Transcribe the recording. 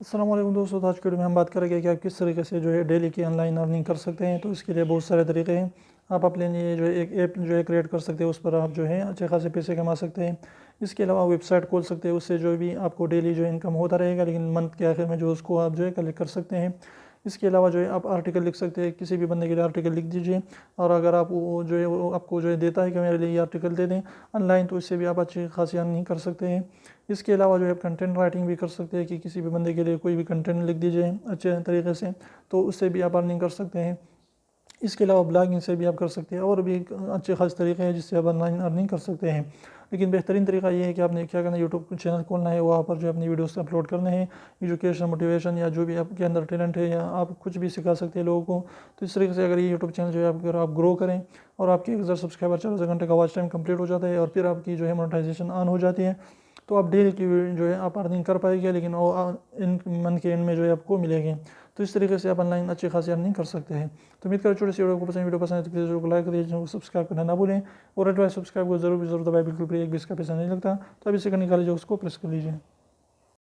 السلام علیکم دوستوں، آج کے ویڈیو میں ہم بات کریں گے کہ آپ کس طریقے سے جو ہے ڈیلی کی آن لائن ارننگ کر سکتے ہیں۔ تو اس کے لیے بہت سارے طریقے ہیں۔ آپ اپنے لیے جو ہے ایک ایپ جو ہے کریٹ کر سکتے ہیں، اس پر آپ جو ہے اچھے خاصے پیسے کما سکتے ہیں۔ اس کے علاوہ ویب سائٹ کھول سکتے ہیں، اس سے جو بھی آپ کو ڈیلی جو انکم ہوتا رہے گا، لیکن منتھ کے آخر میں جو اس کو آپ جو ہے کلیکٹ کر سکتے ہیں۔ اس کے علاوہ جو ہے آپ آرٹیکل لکھ سکتے ہیں، کسی بھی بندے کے لیے آرٹیکل لکھ دیجیے، اور اگر آپ وہ جو ہے وہ آپ کو جو ہے دیتا ہے کہ میرے لیے یہ آرٹیکل دے دیں آن لائن، تو اس سے بھی آپ اچھی خاصی ارننگ کر سکتے ہیں۔ اس کے علاوہ جو ہے کنٹینٹ رائٹنگ بھی کر سکتے ہیں کہ کسی بھی بندے کے لیے کوئی بھی کنٹینٹ لکھ دیجیے اچھے طریقے سے، تو اس سے بھی آپ ارننگ کر سکتے ہیں۔ اس کے علاوہ بلاگنگ سے بھی آپ کر سکتے ہیں، اور بھی اچھے خاص طریقے ہیں جس سے آپ آن لائن ارننگ کر سکتے ہیں۔ لیکن بہترین طریقہ یہ ہے کہ آپ نے کیا کرنا ہے، یوٹیوب چینل کھولنا ہے، وہاں پر جو اپنی ویڈیوز اپلوڈ کرنے ہیں، ایجوکیشن، موٹیویشن، یا جو بھی آپ کے اندر ٹیلنٹ ہے، یا آپ کچھ بھی سکھا سکتے ہیں لوگوں کو۔ تو اس طریقے سے اگر یہ یوٹیوب چینل جو ہے اگر آپ گرو کریں، اور آپ کے 1000 سبسکرائبر 40 گھنٹے کا واچ ٹائم کمپلیٹ ہو جاتا ہے، اور پھر آپ کی جو ہے مونیٹائزیشن آن ہو جاتی ہے، تو آپ ڈیلی کی جو ہے آپ ارننگ کر پائے گے، لیکن وہ منتھ کے اینڈ میں جو ہے آپ کو ملے گی۔ تو اس طریقے سے آپ آن لائن اچھی خاصی ارننگ کر سکتے ہیں۔ تو امید کریں چھوٹی سی ویڈیو پسند ہے تو پلیز ویڈیو کو لائک کر دیجیے، سبسکرائب کرنا نہ بھولیں، اور ریڈ والا سبسکرائب کو ضرور دبائیں، بالکل فری، ایک بھی اس کا پیسہ نہیں لگتا۔ تو ابھی سے نکال لیجیے، اس کو پریس کر لیجیے۔